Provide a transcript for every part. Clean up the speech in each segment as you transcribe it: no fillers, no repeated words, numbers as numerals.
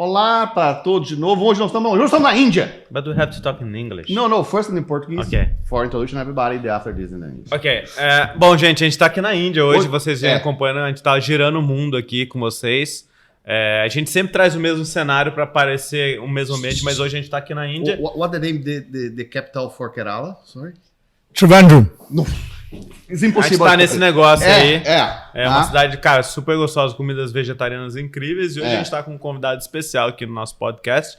Olá para todos de novo. Hoje nós estamos na Índia. But we have to talk in English. No, first in Portuguese. Okay. For introduction everybody, after this in English. Ok. Bom, gente, a gente tá aqui na Índia hoje. Vocês vêm acompanhando, a gente tá girando o mundo aqui com vocês. A gente sempre traz o mesmo cenário para parecer o mesmo ambiente, mas hoje a gente tá aqui na Índia. What the name the capital for Kerala? Sorry. Trivandrum. No. A gente tá nesse negócio aí. É uma cidade, cara, super gostosa, comidas vegetarianas incríveis. E hoje a gente tá com um convidado especial aqui no nosso podcast.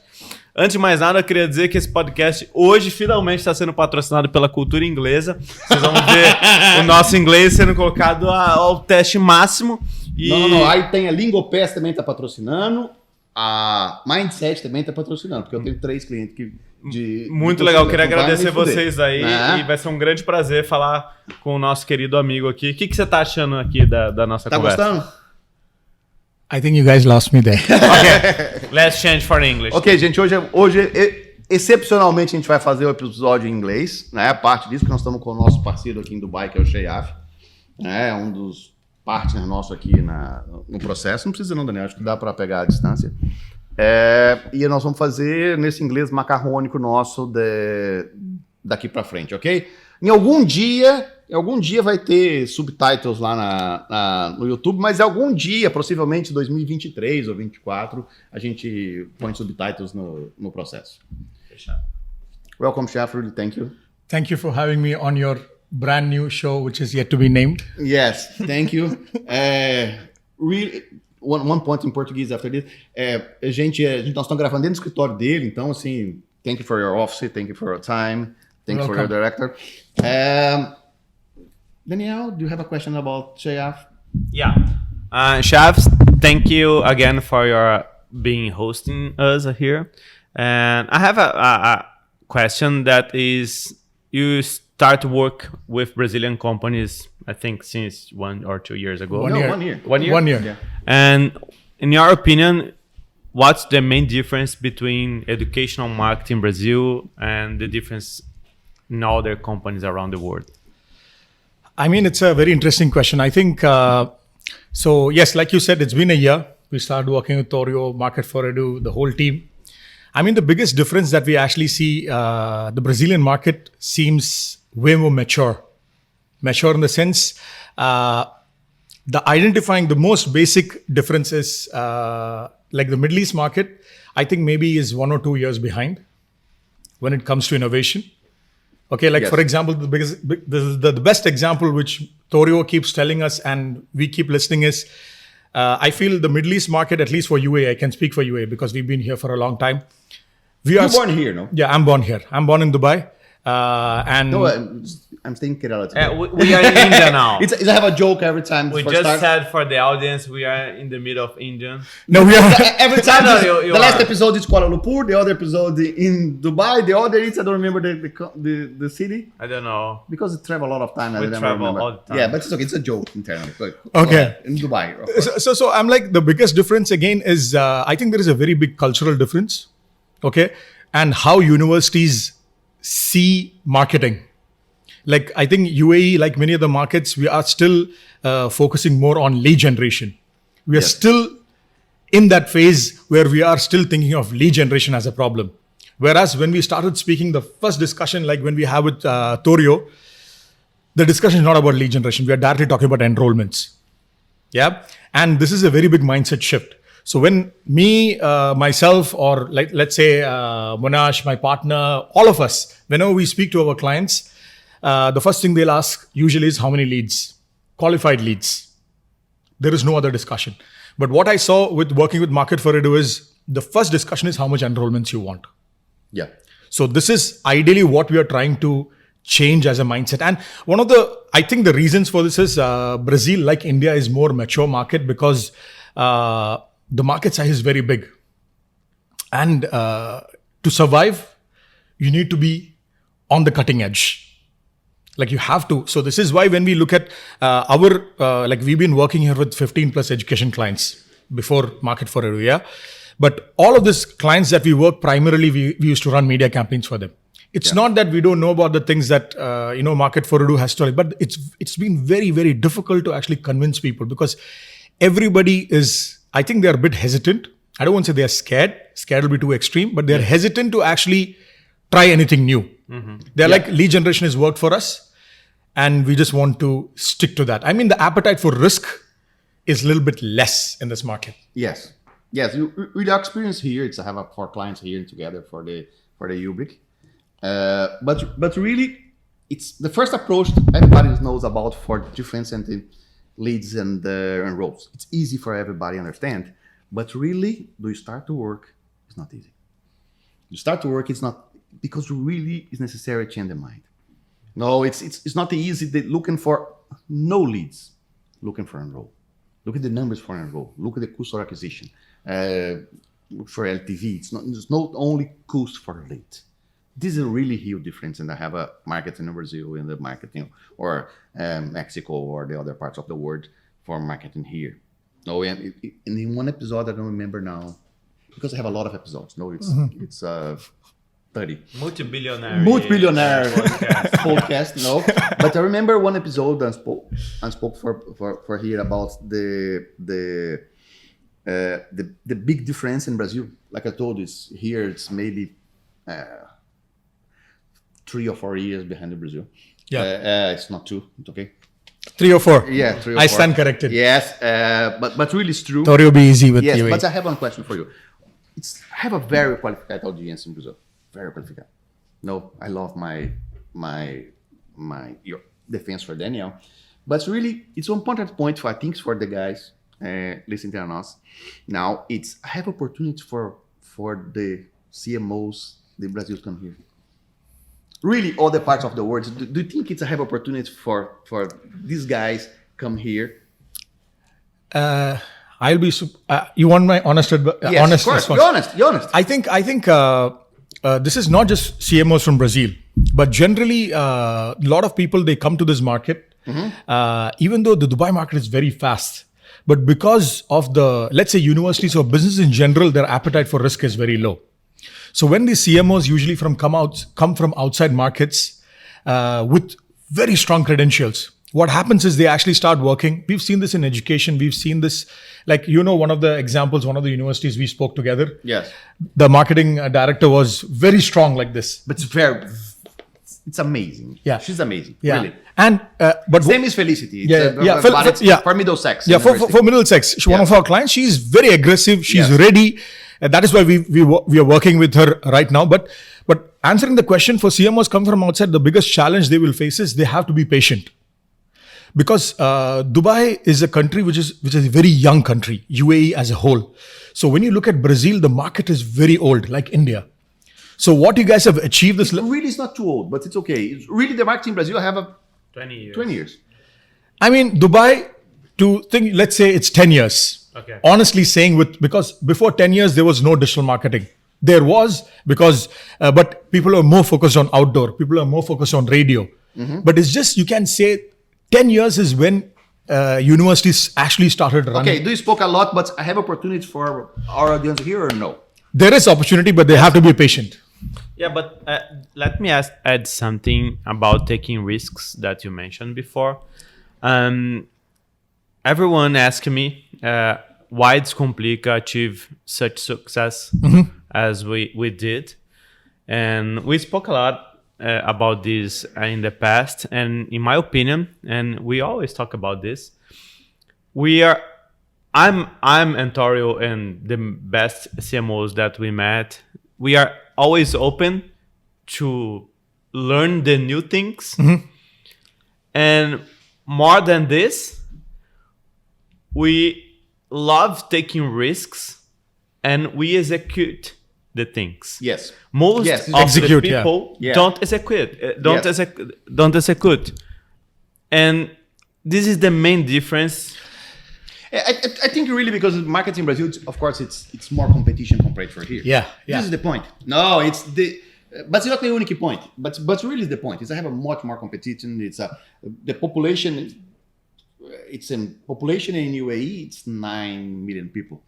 Antes de mais nada, eu queria dizer que esse podcast hoje finalmente está sendo patrocinado pela cultura inglesa. Vocês vão ver o nosso inglês sendo colocado ao teste máximo. E... Não. Aí tem a Lingopes também tá patrocinando. A Mindset também tá patrocinando. Porque eu tenho 3 clientes que... Muito legal, queria agradecer vocês aí e vai ser um grande prazer falar com o nosso querido amigo aqui. O que você tá achando aqui da nossa conversa? Tá gostando? I think you guys lost me there. Ok, let's change for English. Ok, gente, hoje excepcionalmente a gente vai fazer o episódio em inglês, né? A parte disso que nós estamos com o nosso parceiro aqui em Dubai, que é o Sheyaf, né? Um dos partners nossos aqui no processo. Não precisa não, Daniel, acho que dá para pegar a distância. E nós vamos fazer nesse inglês macarrônico nosso daqui para frente, ok? Em algum dia vai ter subtitles lá no YouTube, mas algum dia, possivelmente 2023 ou 2024, a gente põe subtitles no processo. Fechado. Welcome, Sheyaf. Really, thank you. Thank you for having me on your brand new show, which is yet to be named. Yes, thank you. Really... One point in Portuguese after this. Nós estamos gravando dentro do escritório dele, então, assim, thank you for your office, thank you for your time, thank you for your director. Daniel, do you have a question about Sheyaf? Yeah. Sheyaf, thank you again for your hosting us here. And I have a question that is, you start work with Brazilian companies, I think since 1 or 2 years ago. 1 year. 1 year. 1 year? 1 year. Yeah. And in your opinion, what's the main difference between educational marketing in Brazil and the difference in other companies around the world? I mean, it's a very interesting question. I think, so yes, like you said, it's been a year. We started working with Torio, Market for Edu, the whole team. I mean, the biggest difference that we actually see, the Brazilian market seems way more mature. Mature in the sense, the most basic difference is like the Middle East market, I think maybe is 1 or 2 years behind when it comes to innovation. Okay, like for example, the best example which Torio keeps telling us and we keep listening is, I feel the Middle East market, at least for UAE, I can speak for UAE because we've been here for a long time. You're born here, no? Yeah, I'm born here. I'm born in Dubai. No, I'm staying Kerala today. We are in India now. I have a joke every time. We just said for the audience, we are in the middle of India. No, we are. Every time. The last episode is Kuala Lumpur, the other episode in Dubai, the other is, I don't remember the city. I don't know. Because we travel a lot of time. We travel all the time. Yeah, but it's okay. It's a joke internally. Okay. In Dubai. So I'm like, the biggest difference again is, I think there is a very big cultural difference. Okay. And how universities see marketing. Like, I think UAE, like many other markets, we are still focusing more on lead generation. We are still in that phase where we are still thinking of lead generation as a problem. Whereas when we started speaking, the first discussion, like when we have with Torio, the discussion is not about lead generation. We are directly talking about enrollments. Yeah. And this is a very big mindset shift. So when me, myself, or like, let's say Monash, my partner, all of us, whenever we speak to our clients, the first thing they'll ask usually is how many leads, qualified leads. There is no other discussion. But what I saw with working with Market for Edu is the first discussion is how much enrollments you want. Yeah. So this is ideally what we are trying to change as a mindset. And I think the reasons for this is Brazil, like India, is more mature market because the market size is very big. And to survive, you need to be on the cutting edge. Like you have to. So this is why when we look at like we've been working here with 15 plus education clients before Market for Edu, yeah. But all of these clients that we work, primarily we used to run media campaigns for them. It's not that we don't know about the things that, Market for Edu has to, but it's been very, very difficult to actually convince people because everybody is, I think they're a bit hesitant I don't want to say they're scared. Scared will be too extreme, but they're hesitant to actually try anything new. They're like, lead generation has worked for us and we just want to stick to that. I mean, the appetite for risk is a little bit less in this market. Yes. With our experience here, it's I have 4 clients here together for the UBIC. But really, it's the first approach everybody knows about for difference in leads and roles. It's easy for everybody to understand. But really, do you start to work? It's not easy. You start to work, it's not, because really it's necessary to change the mind. No, it's not easy. They're looking for no leads, looking for enroll. Look at the numbers for enroll. Look at the cost of acquisition. Look for LTV. It's not only cost for lead. This is a really huge difference. And I have a market in Brazil, in the marketing, or Mexico, or the other parts of the world for marketing here. No, and in one episode, I don't remember now, because I have a lot of episodes. No, it's 30. Multi-billionaire podcast. No, but I remember one episode I spoke for here about the big difference in Brazil. Like I told you, here it's maybe 3 or 4 years behind the Brazil. It's not 2. It's okay. 3 or 4. Yeah, 3 or 4. I stand corrected. Yes, but really it's true. Thought it would be easy with you. Yes, but I have one question for you. I have a very qualified audience in Brazil. Very qualified. No, I love your defense for Daniel. But really, it's one important point for, I think, for the guys listening to us. Now, I have opportunity for the CMOs, the Brazil come here. Really, all the parts of the world. Do you think it's a have opportunity for these guys come here? I'll be. You want my honest response? Yes, of course. Be honest. I think this is not just CMOs from Brazil, but generally a lot of people, they come to this market, even though the Dubai market is very fast. But because of let's say universities or business in general, their appetite for risk is very low. So when these CMOs usually come from outside markets with very strong credentials, what happens is they actually start working. We've seen this in education. We've seen this, like, one of the examples, one of the universities we spoke together. Yes. The marketing director was very strong like this. But it's amazing. Yeah. She's amazing. Yeah. Really. And, but same is Felicity. For Middlesex. Yeah, for Middlesex. One of our clients, she's very aggressive. She's ready. That is why we are working with her right now. But answering the question, for CMOs come from outside, the biggest challenge they will face is they have to be patient. Because Dubai is a country which is a very young country, UAE as a whole. So when you look at Brazil, the market is very old, like India. So what you guys have achieved this... Really, it's not too old, but it's okay. It's really, the market in Brazil have 20 years. 20 years. I mean, Dubai, let's say it's 10 years. Okay. Honestly saying, because before 10 years, there was no digital marketing. There was, but people are more focused on outdoor. People are more focused on radio. But it's just, you can say 10 years is when universities actually started running. Okay, you spoke a lot, but I have opportunities for our audience here or no? There is opportunity, but they have to be patient. Yeah, but let me add something about taking risks that you mentioned before. Everyone asked me why Descomplica achieve such success as we did. And we spoke a lot about this in the past. And in my opinion, and we always talk about this, I'm and Torio and the best CMOs that we met, we are always open to learn the new things. And more than this, we love taking risks and we execute the things. Yes. Most of the people don't execute. And this is the main difference. I think really because marketing in Brazil, of course, it's more competition compared for here. Yeah. This is the point. No, but it's not the only point. But really the point is I have a much more competition. It's the population. It's in population in UAE. It's 9 million people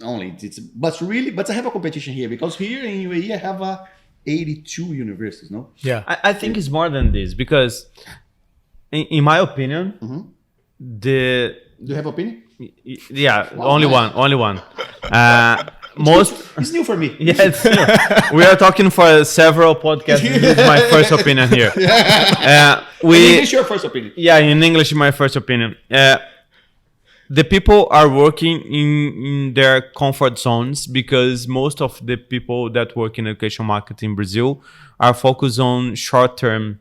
only. But I have a competition here because here in UAE I have 82 universities. No. Yeah. I think it's more than this because, in my opinion, Do you have opinion? Yeah, only one. It's new for me. Yeah, it's new. We are talking for several podcasts. This is my first opinion here. In English, your first opinion. Yeah, in English, my first opinion. The people are working in their comfort zones because most of the people that work in education marketing in Brazil are focused on short-term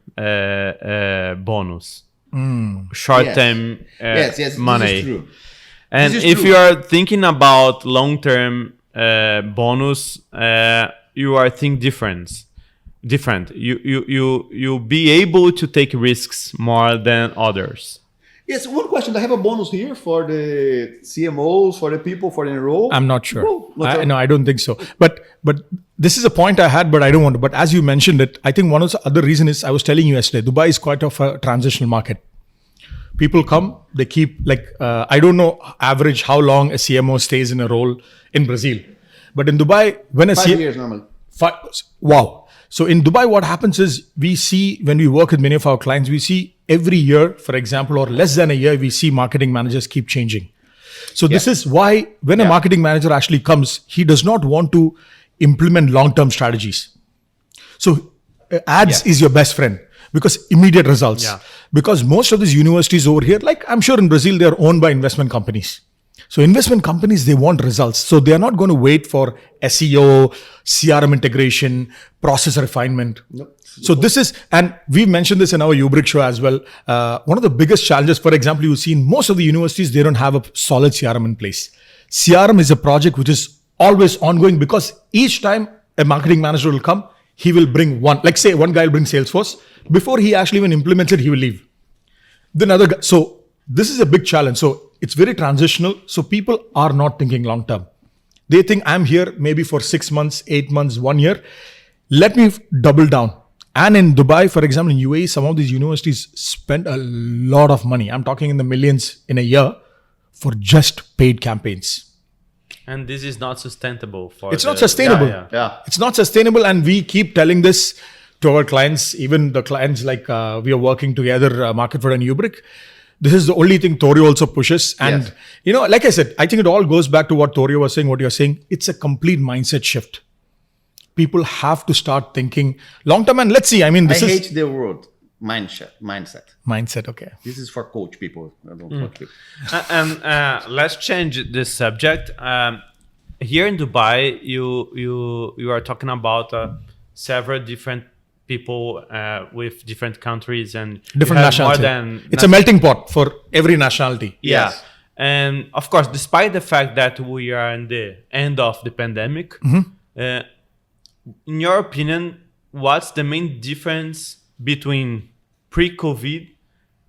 bonus, short-term money. This is true. And if you are thinking about long-term bonus, you are thinking different. You'll be able to take risks more than others. Yes, one question. Do I have a bonus here for the CMOs, for the people, for the enroll? I'm not sure. No, No, I don't think so. But this is a point I had, but I don't want to. But as you mentioned it, I think one of the other reason is I was telling you yesterday, Dubai is quite of a transitional market. People come, they keep I don't know average how long a CMO stays in a role in Brazil. But in Dubai, when 5 years normally. Wow. So in Dubai, what happens is we see when we work with many of our clients, we see every year, for example, or less than a year, we see marketing managers keep changing. So this is why when a marketing manager actually comes, he does not want to implement long-term strategies. So ads is your best friend because immediate results. Yeah. Because most of these universities over here, like I'm sure in Brazil, they're owned by investment companies. So investment companies, they want results. So they are not going to wait for SEO, CRM integration, process refinement. Nope. So this is, and we mentioned this in our Ubrick show as well. One of the biggest challenges, for example, you see in most of the universities, they don't have a solid CRM in place. CRM is a project which is always ongoing because each time a marketing manager will come, he will bring one, like say one guy will bring Salesforce. Before he actually even implements it, he will leave. Then another guy. So this is a big challenge. So it's very transitional. So people are not thinking long term. They think I'm here maybe for 6 months, 8 months, 1 year. Let me double down. And in Dubai, for example, in UAE, some of these universities spend a lot of money. I'm talking in the millions in a year for just paid campaigns. And this is not sustainable. It's not sustainable. Yeah. It's not sustainable. And we keep telling this to our clients, even the clients like we are working together, Marketford and Ubrick. This is the only thing Torio also pushes. And, you know, like I said, I think it all goes back to what Torio was saying, what you're saying. It's a complete mindset shift. People have to start thinking long term. And let's see, I mean, I hate the word mindset. Mindset, okay. This is for coach people. I don't coach people. And let's change this subject. Here in Dubai, you are talking about several different people with different countries and different nationality. It's a melting pot for every nationality. Yeah. Yes. And of course, despite the fact that we are in the end of the pandemic, in your opinion, what's the main difference between pre-COVID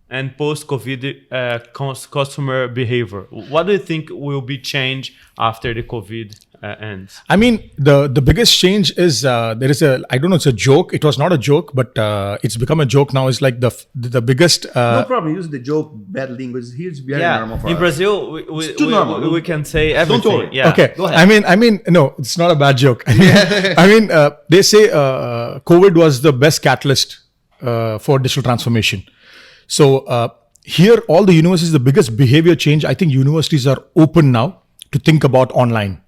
and post-COVID customer behavior? What do you think will be changed after the COVID ends? I mean, the biggest change is there is I don't know, it's a joke. It was not a joke, but it's become a joke now. It's like the biggest... no problem. Use the joke, bad language. Here it's very normal for us. In Brazil, we can say everything. Don't worry. Yeah. Okay. Go ahead. I mean, no, it's not a bad joke. I mean, they say COVID was the best catalyst for digital transformation. So here, all the universities, the biggest behavior change, I think universities are open now to think about online.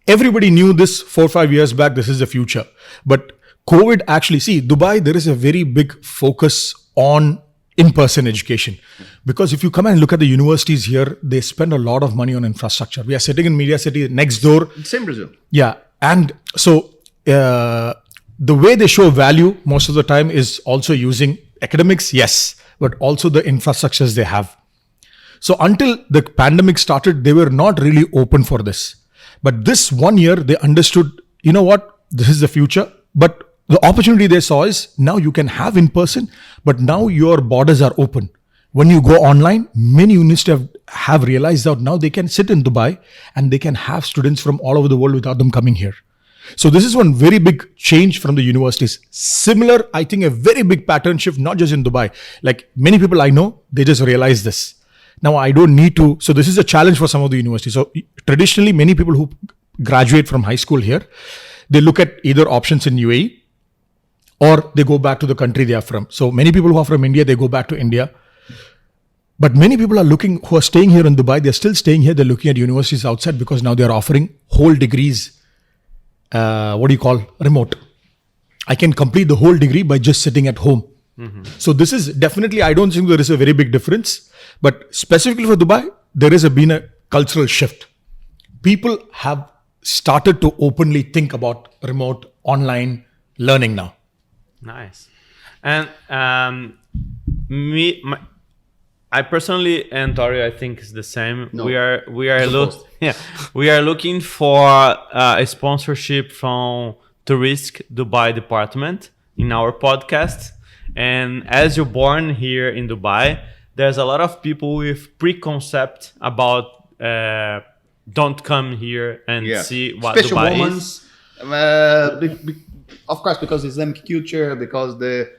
Everybody knew this 4 or 5 years back, this is the future. But COVID actually, see, Dubai, there is a very big focus on in-person education. Because if you come and look at the universities here, they spend a lot of money on infrastructure. We are sitting in Media City next door. Same Brazil. Yeah. And so the way they show value most of the time is also using academics, yes, but also the infrastructures they have. So until the pandemic started, they were not really open for this. But this 1 year, they understood, you know what, this is the future. But the opportunity they saw is now you can have in person, but now your borders are open. When you go online, many universities have realized that now they can sit in Dubai and they can have students from all over the world without them coming here. So this is one very big change from the universities. Similar, I think a very big pattern shift, not just in Dubai. Like many people I know, they just realize this. Now I don't need to, so this is a challenge for some of the universities. So traditionally, many people who graduate from high school here, they look at either options in UAE or they go back to the country they are from. So many people who are from India, they go back to India. But many people are looking, who are staying here in Dubai, they're still staying here, they're looking at universities outside because now they're offering whole degrees, remote. I can complete the whole degree by just sitting at home. So this is definitely, I don't think there is a very big difference. But specifically for Dubai, there has been a cultural shift. People have started to openly think about remote online learning now. Nice. And I personally, and Tori, I think is the same. No. We are looking for a sponsorship from Tourist Dubai department in our podcast. And as you're born here in Dubai, there's a lot of people with preconcept about don't come here and see what Special Dubai moments, is. Of course, because Islamic culture, because the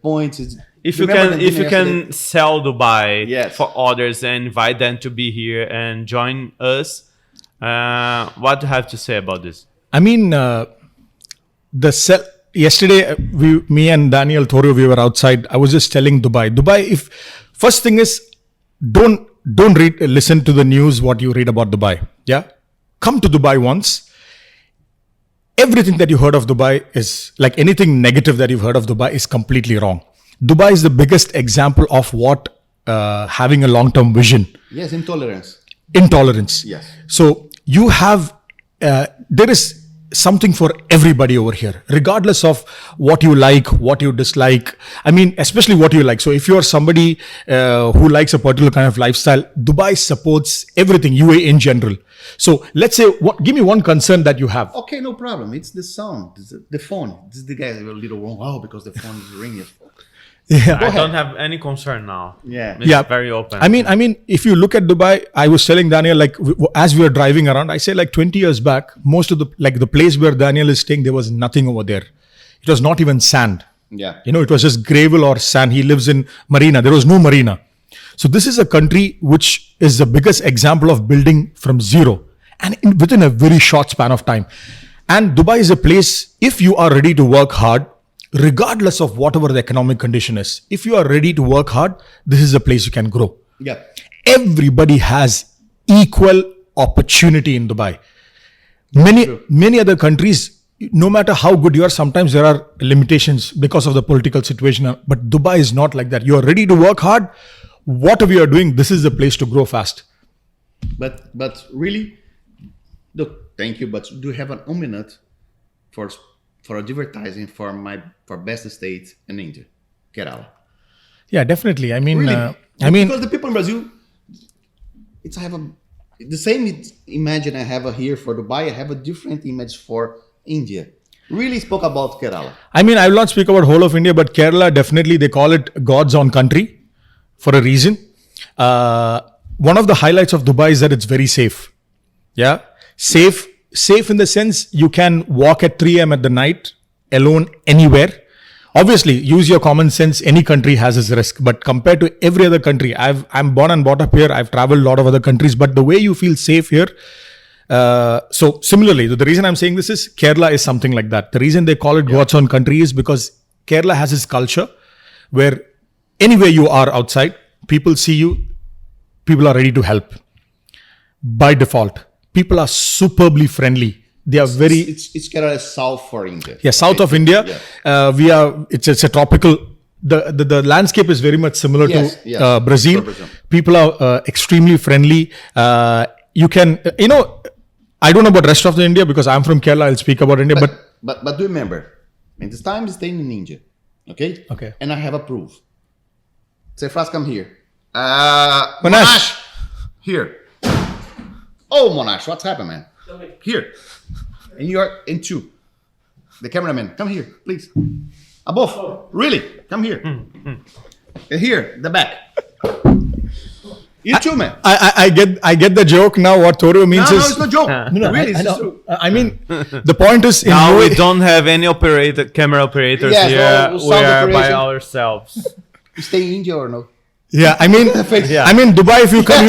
point is. If you can sell Dubai for others and invite them to be here and join us, what do you have to say about this? I mean, yesterday, me and Daniel Thorio, we were outside. I was just telling Dubai, first thing is, don't listen to the news, what you read about Dubai. Yeah. Come to Dubai once. Everything that you heard of Dubai is like anything negative that you've heard of Dubai is completely wrong. Dubai is the biggest example of what having a long-term vision. Yes, intolerance. Yes. So you have, there is something for everybody over here, regardless of what you like, what you dislike. I mean, especially what you like. So if you're somebody who likes a particular kind of lifestyle, Dubai supports everything, UAE in general. So let's say, give me one concern that you have. Okay, no problem. It's the sound, the phone. This is the guy a little wrong. Oh, because the phone is ringing. Yeah, I don't have any concern now. Yeah, it's very open. I mean, if you look at Dubai, I was telling Daniel, like as we were driving around, I said like 20 years back, most of the place where Daniel is staying, there was nothing over there. It was not even sand. Yeah, it was just gravel or sand. He lives in Marina. There was no marina. So this is a country which is the biggest example of building from zero and within a very short span of time. And Dubai is a place, if you are ready to work hard, regardless of whatever the economic condition is, if you are ready to work hard, this is a place you can grow. Yeah. Everybody has equal opportunity in Dubai. Many other countries, no matter how good you are, sometimes there are limitations because of the political situation. But Dubai is not like that. You are ready to work hard. Whatever you are doing, this is the place to grow fast. But really, look, thank you. But do you have an 1 minute for advertising for best estate in India, Kerala? Yeah, definitely. I mean, really? Because the people in Brazil, the same image I have here for Dubai. I have a different image for India. Really spoke about Kerala. I mean, I will not speak about whole of India, but Kerala definitely they call it God's own country for a reason. One of the highlights of Dubai is that it's very safe. Yeah, safe in the sense you can walk at 3 a.m. at the night alone anywhere. Obviously, use your common sense. Any country has its risk, but compared to every other country, I'm born and brought up here. I've traveled a lot of other countries, but the way you feel safe here. So similarly, the reason I'm saying this is Kerala is something like that. The reason they call it God's own country is because Kerala has its culture where anywhere you are outside, people see you, people are ready to help by default. People are superbly friendly. They are very. It's Kerala south for India. Yeah, south of India. Yeah. It's a tropical. The landscape is very much similar to Brazil. People are extremely friendly. You can, I don't know about rest of the India because I'm from Kerala. I'll speak about India, but do remember, in this time staying in India, okay? Okay. And I have a proof. Say first, come here. Monash, here. Oh, Monash, what's happened, man? Here. And you are in 2. The cameraman, come here, please. Above, really, come here. Here, the back. You too, man. I get the joke now. What Thorio means is... No, it's not joke. No, really, it's true. I mean, the point is... Now we don't have any camera operators here. We are by ourselves. You stay in India or no? Yeah, I mean, Dubai, if you come...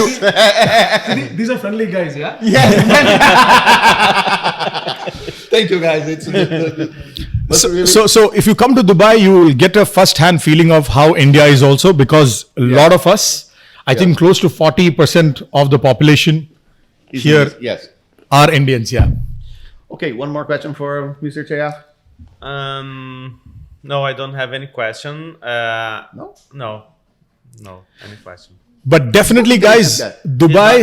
These are friendly guys, yeah? Yes. Thank you, guys. So if you come to Dubai, you will get a first-hand feeling of how India is also, because a lot of us... I think close to 40% of the population here are Indians. Yeah. Okay, one more question for Mr. Sheyaf. No, I don't have any question. No, any question. But definitely, guys, Dubai.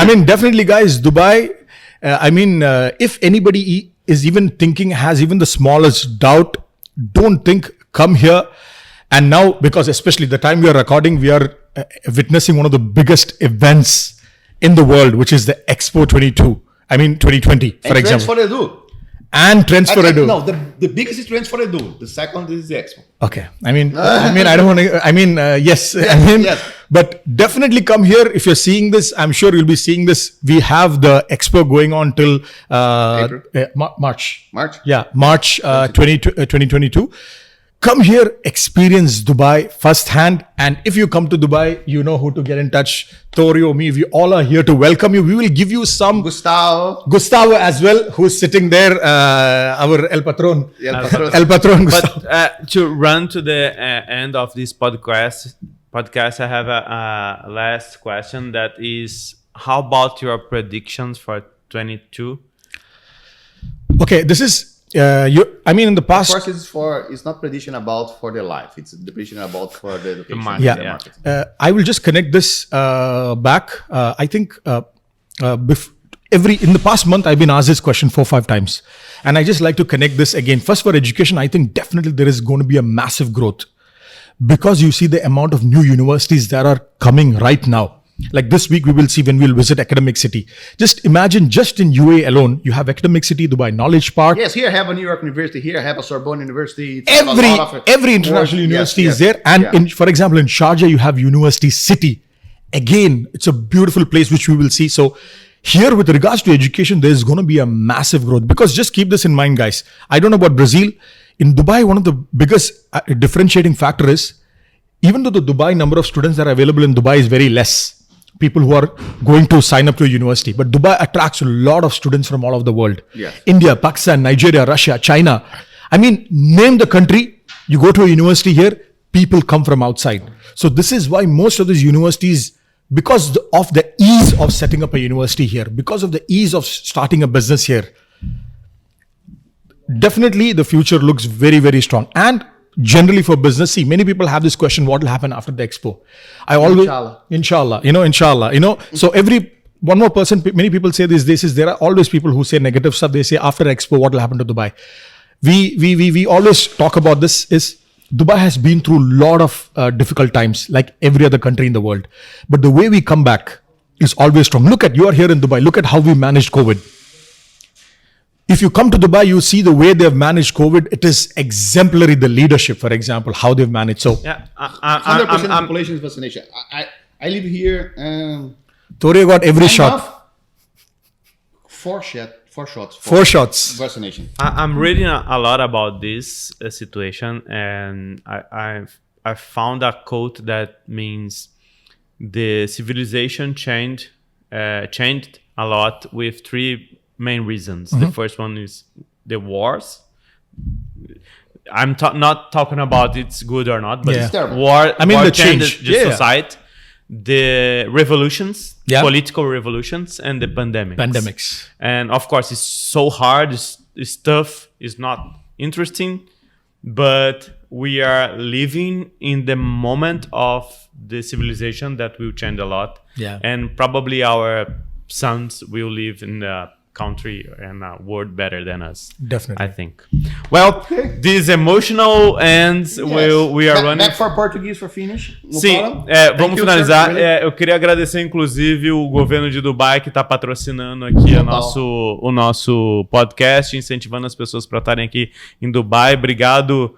I mean, definitely, guys, Dubai. If anybody is even thinking, has even the smallest doubt, don't think, come here. And now, because especially the time we are recording, we are witnessing one of the biggest events in the world, which is the Expo 2020, for example. And Trends for Edu. No, the biggest is Trends for Edu. The second is the Expo. Okay. I don't want to. Yes. Yes. But definitely come here. If you're seeing this, I'm sure you'll be seeing this. We have the Expo going on till March. Yeah, March 2022. Come here, experience Dubai firsthand. And if you come to Dubai, you know who to get in touch. Torio, me, we all are here to welcome you. We will give you some... Gustavo as well, who's sitting there, our El Patron. El Patron, Gustavo. But to run to the end of this podcast, I have a last question that is, how about your predictions for 22? Okay, this is... in the past, of course, it's not prediction about for the life. It's the prediction about for the education. Market. I will just connect this back. I think in the past month, I've been asked this question 4 or 5 times, and I just like to connect this again. First, for education, I think definitely there is going to be a massive growth because you see the amount of new universities that are coming right now. Like this week, we will see when we'll visit Academic City. Just imagine, just in UAE alone, you have Academic City, Dubai Knowledge Park. Yes, here I have a New York University. Here I have a Sorbonne University. Every international university is there. And for example, in Sharjah, you have University City. Again, it's a beautiful place which we will see. So here, with regards to education, there's going to be a massive growth. Because just keep this in mind, guys. I don't know about Brazil. In Dubai, one of the biggest differentiating factor is, even though the Dubai number of students that are available in Dubai is very less, people who are going to sign up to a university. But Dubai attracts a lot of students from all over the world. Yes. India, Pakistan, Nigeria, Russia, China. Name the country, you go to a university here, people come from outside. So this is why most of these universities, because of the ease of setting up a university here, because of the ease of starting a business here, definitely the future looks very, very strong. And generally for business, see, many people have this question, what will happen after the Expo? Inshallah. So one more person, many people say this is, there are always people who say negative stuff. They say after Expo, what will happen to Dubai? We always talk about this is, Dubai has been through a lot of difficult times, like every other country in the world. But the way we come back is always strong. You are here in Dubai. Look at how we managed COVID. If you come to Dubai, you see the way they have managed COVID. It is exemplary, the leadership, for example, how they've managed. So, 100% population is vaccination. I live here. Torio got every shot. 4 shots. 4 shots. Vaccination. I'm reading a lot about this situation, and I found a quote that means the civilization changed a lot with 3 main reasons. The first one is the wars. I'm not talking about it's good or not, but it's war. The change the society, the revolutions, political revolutions, and the pandemics. And of course, it's so hard. It's tough. It's not interesting, but we are living in the moment of the civilization that will change a lot. Yeah. And probably our sons will live in the country and a world better than us. Definitely. I think. Well, this emotional ends. We are running. Back for Portuguese for finish. Sim, vamos finalizar. Eu queria agradecer, inclusive, o governo de Dubai que está patrocinando aqui o nosso podcast, incentivando as pessoas para estarem aqui em Dubai. Obrigado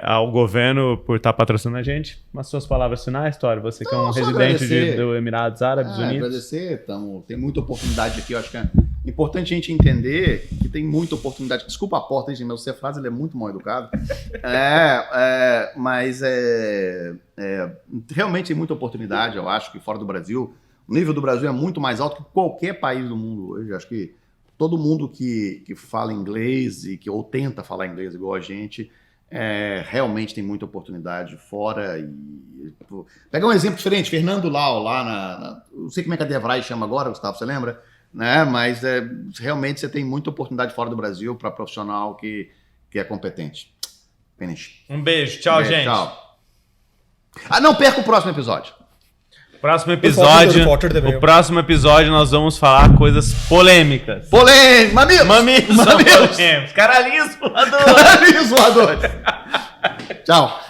ao governo por estar patrocinando a gente. Mas suas palavras finais, Tório, você que é um residente do Emirados Árabes Unidos. Agradecer, tem muita oportunidade aqui. Eu acho que é importante a gente entender que tem muita oportunidade. Desculpa a porta, gente, mas você frase ele é muito mal educado. Mas realmente tem muita oportunidade, eu acho que fora do Brasil. O nível do Brasil é muito mais alto que qualquer país do mundo hoje. Eu acho que todo mundo que fala inglês ou tenta falar inglês igual a gente, realmente tem muita oportunidade fora. Pegar um exemplo diferente, Fernando Lau, lá não sei como é que a Devray chama agora, Gustavo, você lembra? Né? Mas realmente você tem muita oportunidade fora do Brasil para profissional que é competente. Finish. Um beijo. Tchau, gente. Tchau. Não perca o próximo episódio. Próximo episódio nós vamos falar coisas polêmicas. Mamilos. Caralhinhos voadores. Caralhinhos voadores. Tchau.